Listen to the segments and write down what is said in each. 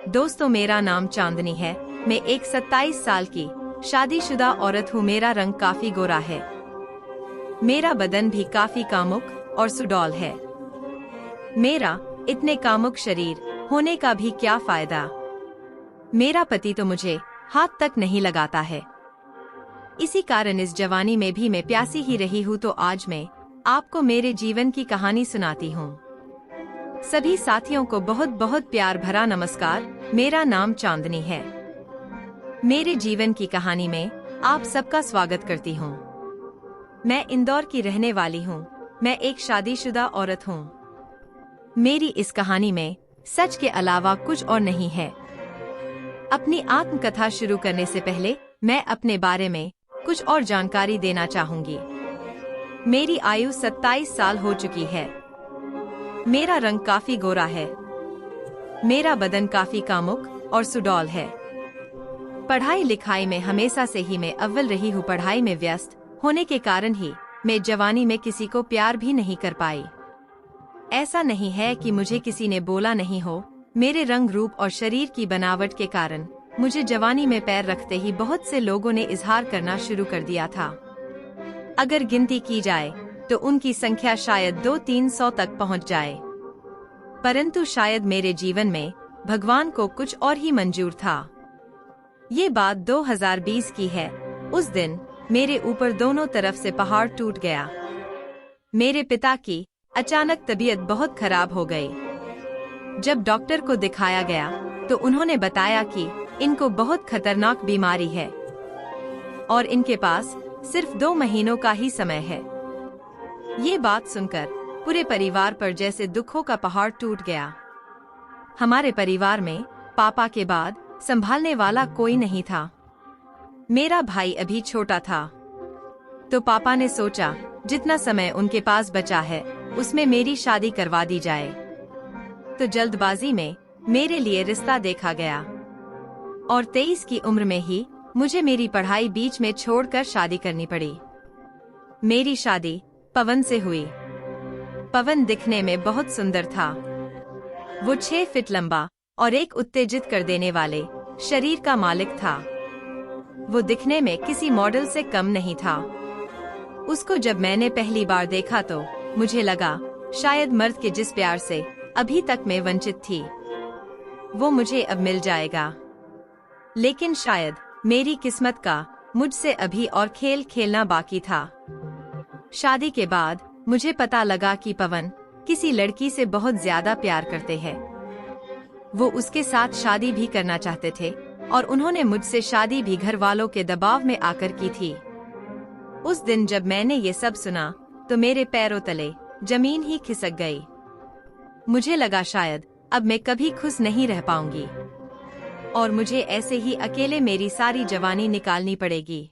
दोस्तों, मेरा नाम चांदनी है। मैं एक 27 साल की शादीशुदा औरत हूँ। मेरा रंग काफी गोरा है। मेरा बदन भी काफी कामुक और सुडौल है। मेरा इतने कामुक शरीर होने का भी क्या फायदा। मेरा पति तो मुझे हाथ तक नहीं लगाता है। इसी कारण इस जवानी में भी मैं प्यासी ही रही हूँ। तो आज मैं आपको मेरे जीवन की कहानी सुनाती हूँ। सभी साथियों को बहुत बहुत प्यार भरा नमस्कार। मेरा नाम चांदनी है। मेरे जीवन की कहानी में आप सबका स्वागत करती हूँ। मैं इंदौर की रहने वाली हूँ। मैं एक शादीशुदा औरत हूँ। मेरी इस कहानी में सच के अलावा कुछ और नहीं है। अपनी आत्मकथा शुरू करने से पहले मैं अपने बारे में कुछ और जानकारी देना चाहूंगी। मेरी आयु 27 साल हो चुकी है। मेरा रंग काफी गोरा है। मेरा बदन काफी कामुक और सुडौल है। पढ़ाई लिखाई में हमेशा से ही मैं अव्वल रही हूँ। पढ़ाई में व्यस्त होने के कारण ही मैं जवानी में किसी को प्यार भी नहीं कर पाई। ऐसा नहीं है कि मुझे किसी ने बोला नहीं हो। मेरे रंग रूप और शरीर की बनावट के कारण मुझे जवानी में पैर रखते ही बहुत से लोगों ने इजहार करना शुरू कर दिया था। अगर गिनती की जाए तो उनकी संख्या शायद 200-300 तक पहुंच जाए। परंतु शायद मेरे जीवन में भगवान को कुछ और ही मंजूर था। ये बात 2020 की है। उस दिन मेरे ऊपर दोनों तरफ से पहाड़ टूट गया। मेरे पिता की अचानक तबीयत बहुत खराब हो गई। जब डॉक्टर को दिखाया गया तो उन्होंने बताया कि इनको बहुत खतरनाक बीमारी है और इनके पास सिर्फ 2 महीनों का ही समय है। ये बात सुनकर पूरे परिवार पर जैसे दुखों का पहाड़ टूट गया। हमारे परिवार में पापा के बाद संभालने वाला कोई नहीं था। मेरा भाई अभी छोटा था। तो पापा ने सोचा जितना समय उनके पास बचा है उसमें मेरी शादी करवा दी जाए। तो जल्दबाजी में मेरे लिए रिश्ता देखा गया और 23 की उम्र में ही मुझे मेरी पढ़ाई बीच में छोड़कर शादी करनी पड़ी। मेरी शादी पवन से हुई। पवन दिखने में बहुत सुंदर था। वो 6 फीट लंबा और एक उत्तेजित कर देने वाले शरीर का मालिक था। वो दिखने में किसी मॉडल से कम नहीं था। उसको जब मैंने पहली बार देखा तो मुझे लगा शायद मर्द के जिस प्यार से अभी तक मैं वंचित थी वो मुझे अब मिल जाएगा। लेकिन शायद मेरी किस्मत का मुझसे अभी और खेल खेलना बाकी था। शादी के बाद मुझे पता लगा कि पवन किसी लड़की से बहुत ज्यादा प्यार करते हैं। वो उसके साथ शादी भी करना चाहते थे और उन्होंने मुझसे शादी भी घर वालों के दबाव में आकर की थी। उस दिन जब मैंने ये सब सुना तो मेरे पैरों तले जमीन ही खिसक गई। मुझे लगा शायद अब मैं कभी खुश नहीं रह पाऊंगी और मुझे ऐसे ही अकेले मेरी सारी जवानी निकालनी पड़ेगी।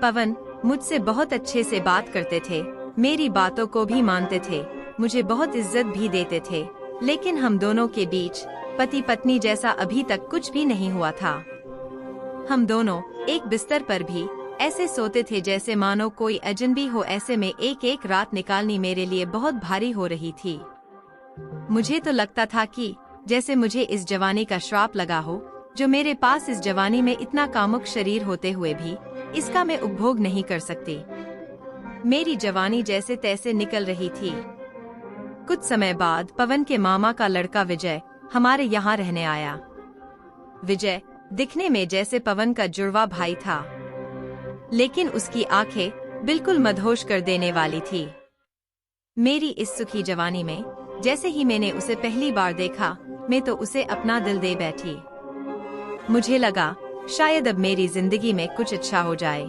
पवन मुझसे बहुत अच्छे से बात करते थे। मेरी बातों को भी मानते थे। मुझे बहुत इज्जत भी देते थे। लेकिन हम दोनों के बीच पति पत्नी जैसा अभी तक कुछ भी नहीं हुआ था। हम दोनों एक बिस्तर पर भी ऐसे सोते थे जैसे मानो कोई अजनबी हो। ऐसे में एक एक रात निकालनी मेरे लिए बहुत भारी हो रही थी। मुझे तो लगता था कि जैसे मुझे इस जवानी का श्राप लगा हो, जो मेरे पास इस जवानी में इतना कामुक शरीर होते हुए भी इसका मैं उपभोग नहीं कर सकती। मेरी जवानी जैसे तैसे निकल रही थी। कुछ समय बाद पवन के मामा का लड़का विजय हमारे यहाँ रहने आया। विजय दिखने में जैसे पवन का जुड़वा भाई था, लेकिन उसकी आंखें बिल्कुल मदहोश कर देने वाली थी। मेरी इस सुखी जवानी में जैसे ही मैंने उसे पहली बार देखा मैं तो उसे अपना दिल दे बैठी। मुझे लगा शायद अब मेरी जिंदगी में कुछ अच्छा हो जाए।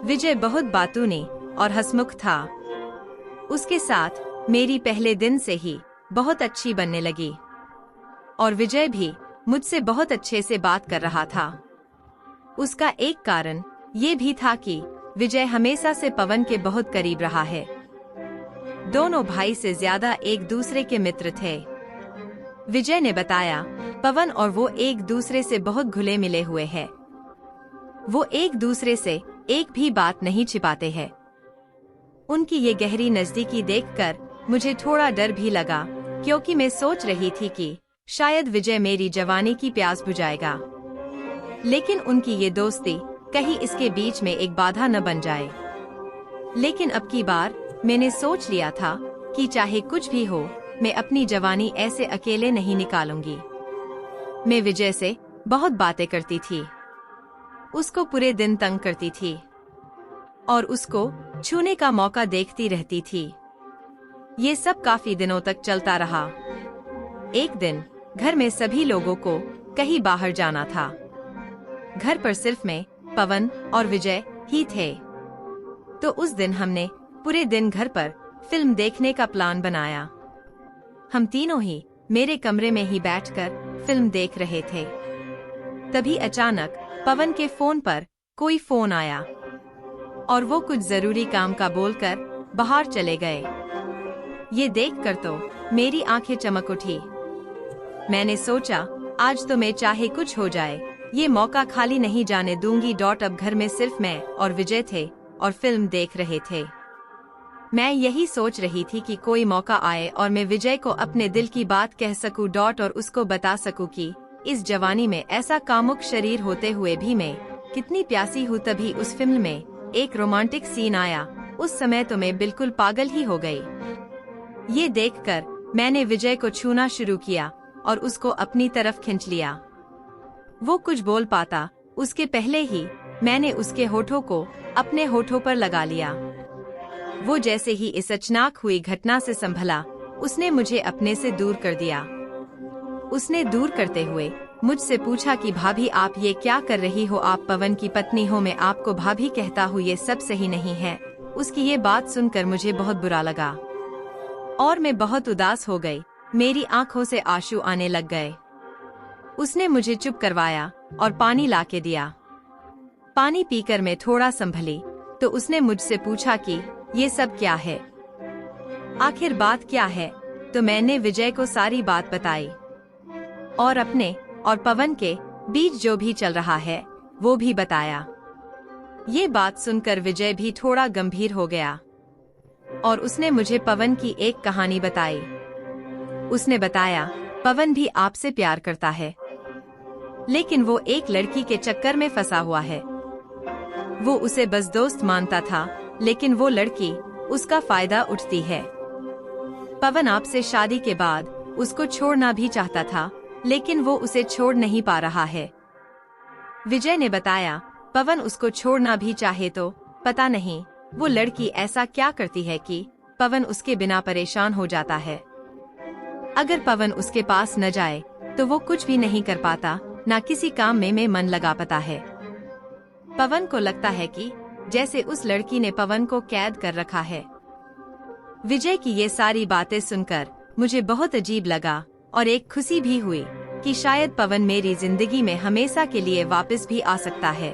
विजय बहुत बातूनी और हंसमुख था। उसके साथ मेरी पहले दिन से ही बहुत अच्छी बनने लगी और विजय भी मुझसे बहुत अच्छे से बात कर रहा था। उसका एक कारण ये भी था कि विजय हमेशा से पवन के बहुत करीब रहा है। दोनों भाई से ज्यादा एक दूसरे के मित्र थे। विजय ने बताया पवन और वो एक दूसरे से बहुत घुले मिले हुए हैं। वो एक दूसरे से एक भी बात नहीं छिपाते हैं। उनकी ये गहरी नजदीकी देखकर मुझे थोड़ा डर भी लगा, क्योंकि मैं सोच रही थी कि शायद विजय मेरी जवानी की प्यास बुझाएगा। लेकिन उनकी ये दोस्ती कहीं इसके बीच में एक बाधा न बन जाए। लेकिन अब की बार मैंने सोच लिया था कि चाहे कुछ भी हो, मैं अपनी जवानी ऐसे अकेले नहीं निकालूंगी। मैं विजय से बहुत बातें करती थी, उसको पूरे दिन तंग करती थी और उसको छूने का मौका देखती रहती थी। ये सब काफी दिनों तक चलता रहा। एक दिन घर में सभी लोगों को कहीं बाहर जाना था। घर पर सिर्फ मैं, पवन और विजय ही थे। तो उस दिन हमने पूरे दिन घर पर फिल्म देखने का प्लान बनाया। हम तीनों ही मेरे कमरे में ही बैठकर फिल्म देख रहे थे। तभी अचानक पवन के फोन पर कोई फोन आया और वो कुछ जरूरी काम का बोलकर बाहर चले गए। ये देखकर तो मेरी आंखें चमक उठी। मैंने सोचा आज तो मैं चाहे कुछ हो जाए, ये मौका खाली नहीं जाने दूंगी। अब घर में सिर्फ मैं और विजय थे और फिल्म देख रहे थे। मैं यही सोच रही थी कि कोई मौका आए और मैं विजय को अपने दिल की बात कह सकूं और उसको बता सकूं कि इस जवानी में ऐसा कामुक शरीर होते हुए भी मैं कितनी प्यासी हूँ। तभी उस फिल्म में एक रोमांटिक सीन आया। उस समय तो मैं बिल्कुल पागल ही हो गई। ये देखकर मैंने विजय को छूना शुरू किया और उसको अपनी तरफ खींच लिया। वो कुछ बोल पाता उसके पहले ही मैंने उसके होठों को अपने होठों पर लगा लिया। वो जैसे ही इस अचानक हुई घटना से संभला, उसने मुझे अपने से दूर कर दिया। उसने दूर करते हुए मुझसे पूछा कि भाभी आप ये क्या कर रही हो? आप पवन की पत्नी हो, मैं आपको भाभी कहता हूँ, ये सब सही नहीं है। उसकी ये बात सुनकर मुझे बहुत बुरा लगा और मैं बहुत उदास हो गई। मेरी आंखों से आंसू आने लग गए। उसने मुझे चुप करवाया और पानी लाके दिया। पानी पीकर मैं थोड़ा संभली तो उसने मुझसे पूछा कि ये सब क्या है, आखिर बात क्या है? तो मैंने विजय को सारी बात बताई और अपने और पवन के बीच जो भी चल रहा है वो भी बताया। ये बात सुनकर विजय भी थोड़ा गंभीर हो गया और उसने मुझे पवन की एक कहानी बताई। उसने बताया पवन भी आपसे प्यार करता है, लेकिन वो एक लड़की के चक्कर में फंसा हुआ है। वो उसे बस दोस्त मानता था, लेकिन वो लड़की उसका फायदा उठाती है। पवन आपसे शादी के बाद उसको छोड़ना भी चाहता था, लेकिन वो उसे छोड़ नहीं पा रहा है। विजय ने बताया पवन उसको छोड़ना भी चाहे तो पता नहीं वो लड़की ऐसा क्या करती है कि पवन उसके बिना परेशान हो जाता है। अगर पवन उसके पास न जाए तो वो कुछ भी नहीं कर पाता, ना किसी काम में मन लगा पाता है। पवन को लगता है कि जैसे उस लड़की ने पवन को कैद कर रखा है। विजय की ये सारी बातें सुनकर मुझे बहुत अजीब लगा और एक खुशी भी हुई कि शायद पवन मेरी जिंदगी में हमेशा के लिए वापस भी आ सकता है।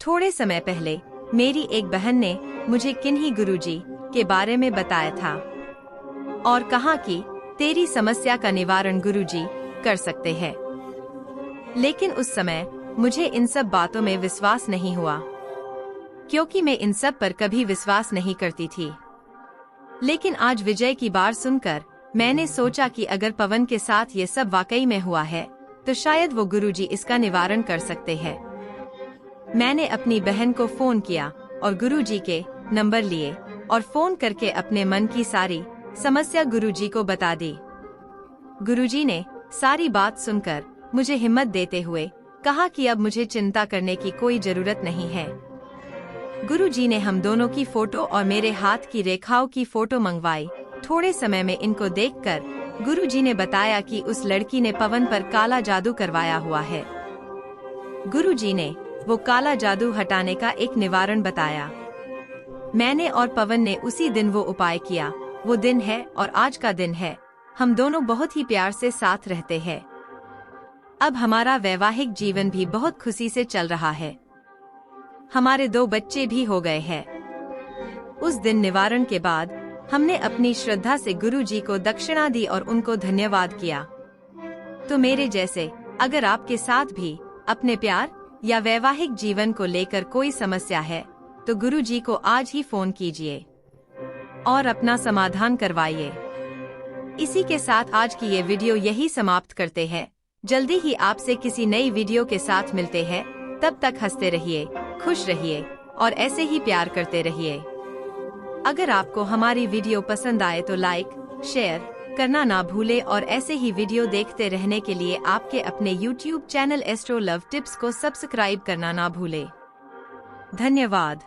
थोड़े समय पहले मेरी एक बहन ने मुझे किन्हीं गुरुजी के बारे में बताया था और कहा कि तेरी समस्या का निवारण गुरुजी कर सकते हैं। लेकिन उस समय मुझे इन सब बातों में विश्वास नहीं हुआ, क्योंकि मैं इन सब पर कभी विश्वास नहीं करती थी। लेकिन आज विजय की बात सुनकर मैंने सोचा कि अगर पवन के साथ ये सब वाकई में हुआ है तो शायद वो गुरुजी इसका निवारण कर सकते हैं। मैंने अपनी बहन को फोन किया और गुरुजी के नंबर लिए और फोन करके अपने मन की सारी समस्या गुरुजी को बता दी। गुरुजी ने सारी बात सुनकर मुझे हिम्मत देते हुए कहा कि अब मुझे चिंता करने की कोई जरूरत नहीं है। गुरुजी ने हम दोनों की फोटो और मेरे हाथ की रेखाओं की फोटो मंगवाई। थोड़े समय में इनको देखकर गुरुजी ने बताया कि उस लड़की ने पवन पर काला जादू करवाया हुआ है। गुरुजी ने वो काला जादू हटाने का एक निवारण बताया। मैंने और पवन ने उसी दिन वो उपाय किया। वो दिन है और आज का दिन है। हम दोनों बहुत ही प्यार से साथ रहते हैं। अब हमारा वैवाहिक जीवन भी बहुत खुशी से चल रहा है। हमारे 2 बच्चे भी हो गए हैं। उस दिन निवारण के बाद हमने अपनी श्रद्धा से गुरुजी को दक्षिणा दी और उनको धन्यवाद किया। तो मेरे जैसे अगर आपके साथ भी अपने प्यार या वैवाहिक जीवन को लेकर कोई समस्या है तो गुरुजी को आज ही फोन कीजिए और अपना समाधान करवाइए। इसी के साथ आज की ये वीडियो यही समाप्त करते हैं। जल्दी ही आपसे किसी नई वीडियो के साथ मिलते हैं। तब तक हंसते रहिए, खुश रहिए और ऐसे ही प्यार करते रहिए। अगर आपको हमारी वीडियो पसंद आए तो लाइक, शेयर करना ना भूले और ऐसे ही वीडियो देखते रहने के लिए आपके अपने YouTube channel astro love tips को सब्सक्राइब करना ना भूले। धन्यवाद।